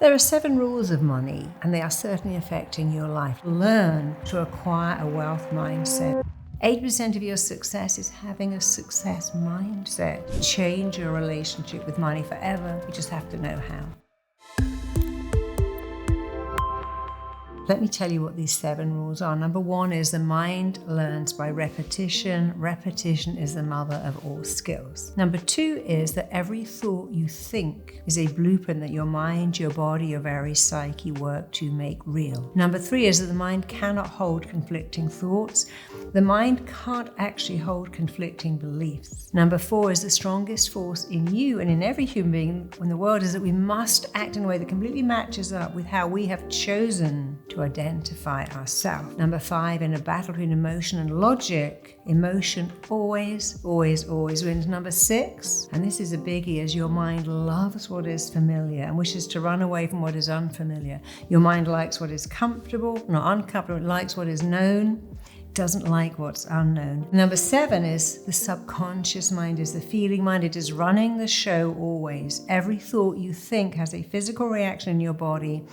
There are 7 rules of money, and they are certainly affecting your life. Learn to acquire a wealth mindset. 80% of your success is having a success mindset. Change your relationship with money forever. You just have to know how. Let me tell you what these 7 rules are. Number 1 is the mind learns by repetition. Repetition is the mother of all skills. Number 2 is that every thought you think is a blueprint that your mind, your body, your very psyche work to make real. Number 3 is that the mind cannot hold conflicting thoughts. The mind can't actually hold conflicting beliefs. Number 4 is the strongest force in you and in every human being in the world is that we must act in a way that completely matches up with how we have chosen to identify ourselves. Number 5, in a battle between emotion and logic, emotion always wins. Number 6, and this is a biggie, is your mind loves what is familiar and wishes to run away from what is unfamiliar. Your mind likes what is comfortable, not uncomfortable. It likes what is known, doesn't like what's unknown. Number 7 is the subconscious mind, is the feeling mind. It is running the show always. Every thought you think has a physical reaction in your body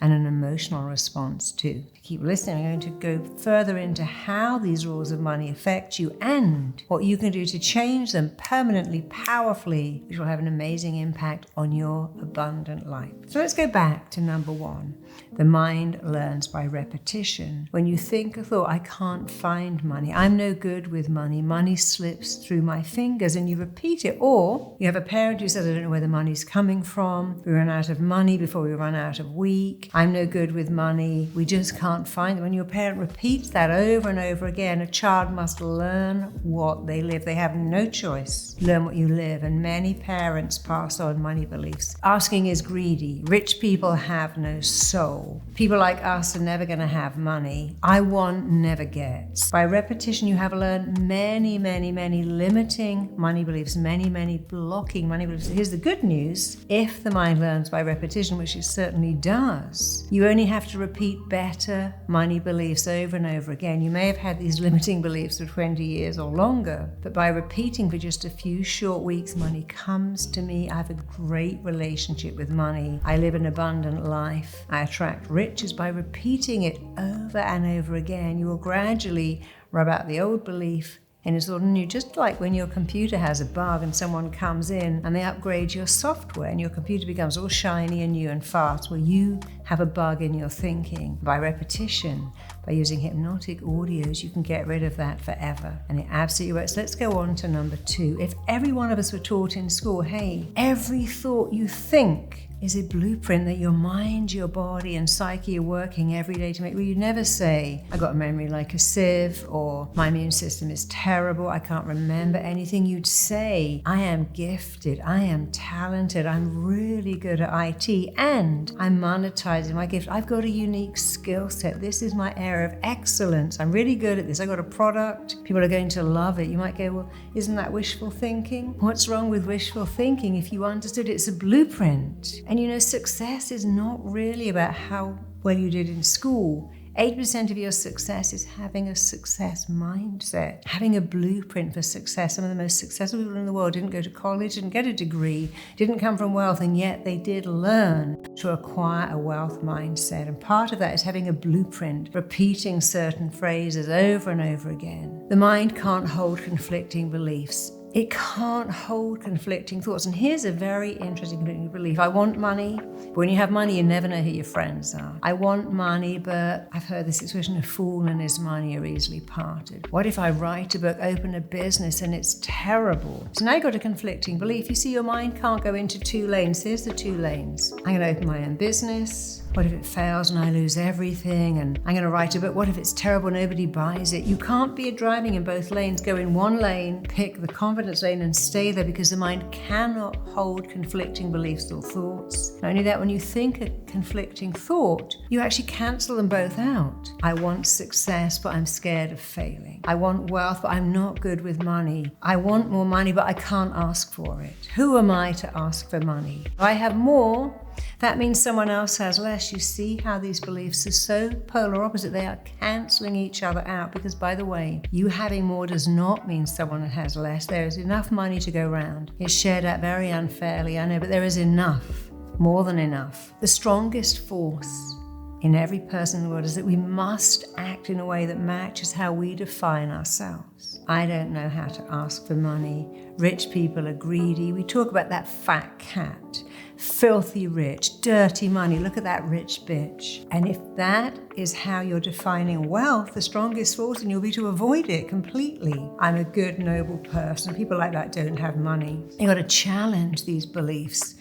and an emotional response too. Keep listening. I'm going to go further into how these rules of money affect you and what you can do to change them permanently, powerfully, which will have an amazing impact on your abundant life. So let's go back to number 1. The mind learns by repetition. When you think a thought, I can't find money, I'm no good with money, money slips through my fingers, and you repeat it. Or you have a parent who says, I don't know where the money's coming from, we run out of money before we run out of week, I'm no good with money, we just can't find it. When your parent repeats that over and over again, a child must learn what they live. They have no choice. Learn what you live. And many parents pass on money beliefs. Asking is greedy. Rich people have no soul. People like us are never going to have money. I want, never gets. By repetition, you have learned many limiting money beliefs, many blocking money beliefs. Here's the good news. If the mind learns by repetition, which it certainly does, you only have to repeat better money beliefs over and over again. You may have had these limiting beliefs for 20 years or longer, but by repeating for just a few short weeks, money comes to me. I have a great relationship with money. I live an abundant life. I attract riches. By repeating it over and over again, you will gradually rub out the old belief and it's all new. Just like when your computer has a bug and someone comes in and they upgrade your software and your computer becomes all shiny and new and fast. Well, you have a bug in your thinking. By repetition, by using hypnotic audios, you can get rid of that forever. And it absolutely works. Let's go on to number 2. If every one of us were taught in school, hey, every thought you think is a blueprint that your mind, your body, and psyche are working every day to make. Well, you never say, I got a memory like a sieve, or my immune system is terrible, I can't remember anything. You'd say, I am gifted, I am talented, I'm really good at IT, and I'm monetizing my gift. I've got a unique skill set. This is my area of excellence. I'm really good at this. I got a product. People are going to love it. You might go, well, isn't that wishful thinking? What's wrong with wishful thinking? If you understood it's a blueprint. And you know, success is not really about how well you did in school. 80% of your success is having a success mindset, having a blueprint for success. Some of the most successful people in the world didn't go to college, didn't get a degree, didn't come from wealth, and yet they did learn to acquire a wealth mindset. And part of that is having a blueprint, repeating certain phrases over and over again. The mind can't hold conflicting beliefs. It can't hold conflicting thoughts. And here's a very interesting conflicting belief. I want money, but when you have money, you never know who your friends are. I want money, but I've heard this expression, a fool and his money are easily parted. What if I write a book, open a business, and it's terrible? So now you've got a conflicting belief. You see, your mind can't go into 2 lanes. Here's the 2 lanes. I'm going to open my own business. What if it fails and I lose everything? And I'm going to write a book. What if it's terrible, nobody buys it? You can't be driving in both lanes. Go in one lane, pick the confidence lane and stay there, because the mind cannot hold conflicting beliefs or thoughts. Not only that, when you think a conflicting thought, you actually cancel them both out. I want success, but I'm scared of failing. I want wealth, but I'm not good with money. I want more money, but I can't ask for it. Who am I to ask for money? I have more. That means someone else has less. You see how these beliefs are so polar opposite. They are cancelling each other out because, by the way, you having more does not mean someone has less. There is enough money to go around. It's shared out very unfairly, I know, but there is enough. more than enough. The strongest force in every person in the world is that we must act in a way that matches how we define ourselves. I don't know how to ask for money. Rich people are greedy. We talk about that fat cat. Filthy rich, dirty money. Look at that rich bitch. And if that is how you're defining wealth, the strongest force in you will be to avoid it completely. I'm a good, noble person. People like that don't have money. You've got to challenge these beliefs.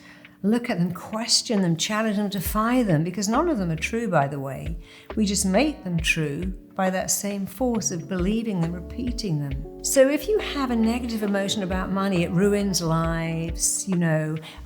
Look at them, question them, challenge them, defy them, because none of them are true, by the way. We just make them true by that same force of believing them, repeating them. So if you have a negative emotion about money, it ruins lives.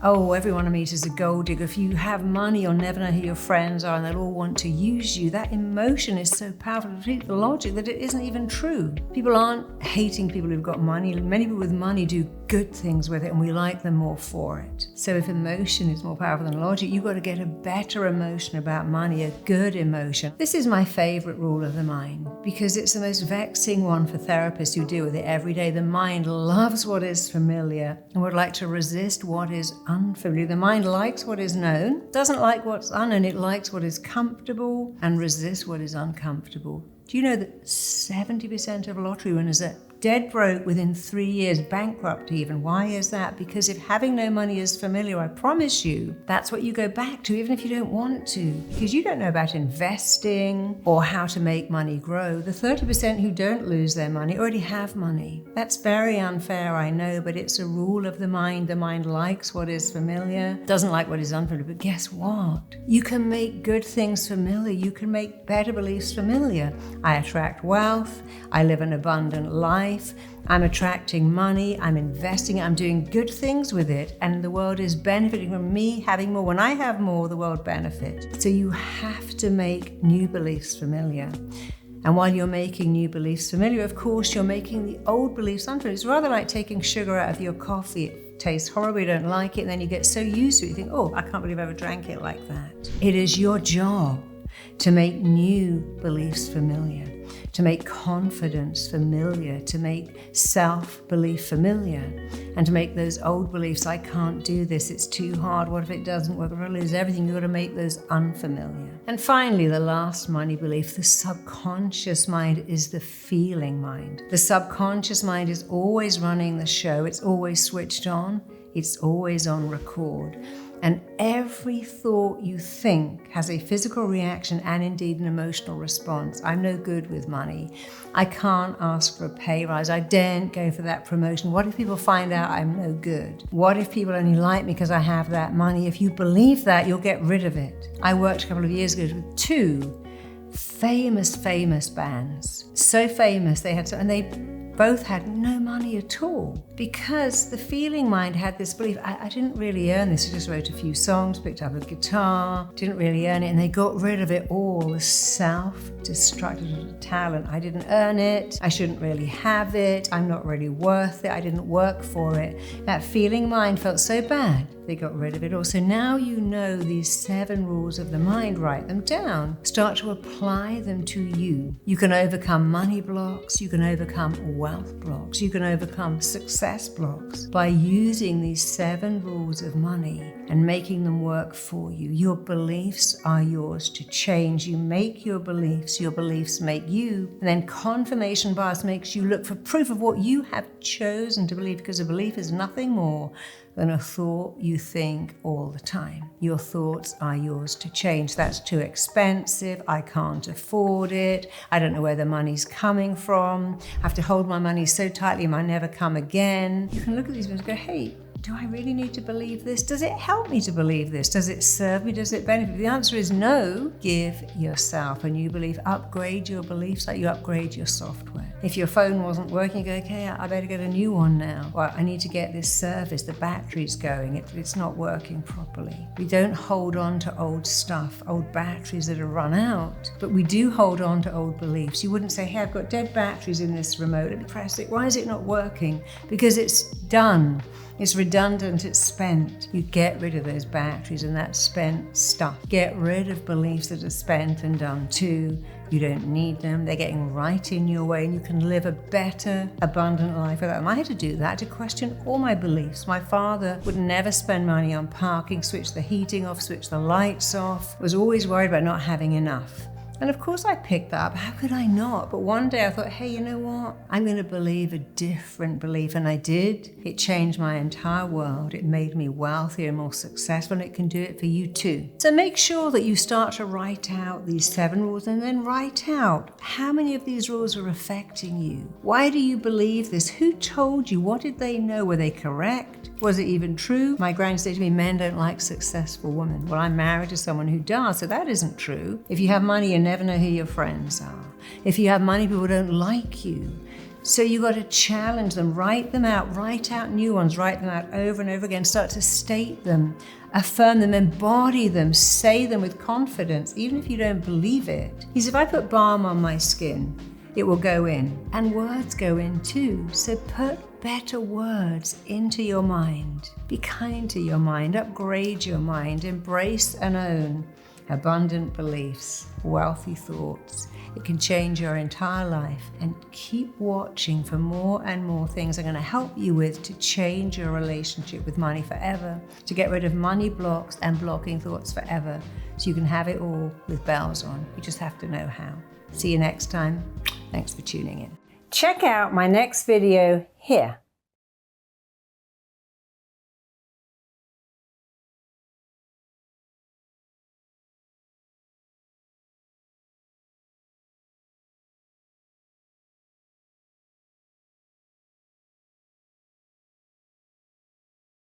Oh, everyone I meet is a gold digger. If you have money, you'll never know who your friends are and they'll all want to use you. That emotion is so powerful to defeat the logic that it isn't even true. People aren't hating people who've got money. Many people with money do good things with it and we like them more for it. So if emotion is more powerful than logic, you've got to get a better emotion about money, a good emotion. This is my favorite rule of the mind because it's the most vexing one for therapists who deal with it every day. The mind loves what is familiar and would like to resist what is unfamiliar. The mind likes what is known, doesn't like what's unknown. It likes what is comfortable and resists what is uncomfortable. Do you know that 70% of lottery winners are dead broke within 3 years, bankrupt even? Why is that? Because if having no money is familiar, I promise you, that's what you go back to, even if you don't want to, because you don't know about investing or how to make money grow. The 30% who don't lose their money already have money. That's very unfair, I know, but it's a rule of the mind. The mind likes what is familiar, doesn't like what is unfamiliar. But guess what? You can make good things familiar. You can make better beliefs familiar. I attract wealth. I live an abundant life. I'm attracting money, I'm investing, I'm doing good things with it, and the world is benefiting from me having more. When I have more, the world benefits. So you have to make new beliefs familiar. And while you're making new beliefs familiar, of course, you're making the old beliefs unfamiliar. It's rather like taking sugar out of your coffee. It tastes horrible, you don't like it, and then you get so used to it, you think, oh, I can't believe I ever drank it like that. It is your job to make new beliefs familiar, to make confidence familiar, to make self-belief familiar, and to make those old beliefs, I can't do this, it's too hard, what if it doesn't work, I'll lose everything. You've got to make those unfamiliar. And finally, the last money belief, the subconscious mind is the feeling mind. The subconscious mind is always running the show, it's always switched on, it's always on record. And every thought you think has a physical reaction and indeed an emotional response. I'm no good with money. I can't ask for a pay rise. I daren't go for that promotion. What if people find out I'm no good? What if people only like me because I have that money? If you believe that, you'll get rid of it. I worked a couple of years ago with two famous bands. So famous, they both had no money at all because the feeling mind had this belief, I didn't really earn this. I just wrote a few songs, picked up a guitar, didn't really earn it, and they got rid of it all. The self-destructive talent. I didn't earn it. I shouldn't really have it. I'm not really worth it. I didn't work for it. That feeling mind felt so bad. They got rid of it all. So now you know these 7 rules of the mind, write them down. Start to apply them to you. You can overcome money blocks. You can overcome wealth blocks. You can overcome success blocks by using these 7 rules of money and making them work for you. Your beliefs are yours to change. You make your beliefs make you. And then confirmation bias makes you look for proof of what you have chosen to believe, because a belief is nothing more than a thought you think all the time. Your thoughts are yours to change. That's too expensive. I can't afford it. I don't know where the money's coming from. I have to hold my money so tightly it might never come again. You can look at these things and go, hey, do I really need to believe this? Does it help me to believe this? Does it serve me? Does it benefit? The answer is no. Give yourself a new belief. Upgrade your beliefs like you upgrade your software. If your phone wasn't working, you go, okay, I better get a new one now. Or I need to get this service. The battery's going. It's not working properly. We don't hold on to old stuff, old batteries that have run out, but we do hold on to old beliefs. You wouldn't say, hey, I've got dead batteries in this remote. Let me press it. Why is it not working? Because it's done. It's redundant, it's spent. You get rid of those batteries and that spent stuff. Get rid of beliefs that are spent and done too. You don't need them. They're getting right in your way, and you can live a better, abundant life without them. I had to do that, to question all my beliefs. My father would never spend money on parking, switch the heating off, switch the lights off, was always worried about not having enough. And of course I picked that up. How could I not? But one day I thought, hey, you know what? I'm going to believe a different belief. And I did. It changed my entire world. It made me wealthier and more successful, and it can do it for you too. So make sure that you start to write out these 7 rules, and then write out how many of these rules are affecting you. Why do you believe this? Who told you? What did they know? Were they correct? Was it even true? My granny said to me, men don't like successful women. Well, I'm married to someone who does, so that isn't true. If you have money, you never know who your friends are. If you have money, people don't like you. So you got to challenge them, write them out, write out new ones, write them out over and over again, start to state them, affirm them, embody them, say them with confidence, even if you don't believe it. Because if I put balm on my skin, it will go in, and words go in too. So put better words into your mind. Be kind to your mind, upgrade your mind, embrace and own abundant beliefs, wealthy thoughts. It can change your entire life. And keep watching for more and more things I'm going to help you with to change your relationship with money forever, to get rid of money blocks and blocking thoughts forever, so you can have it all with bells on. You just have to know how. See you next time. Thanks for tuning in. Check out my next video here.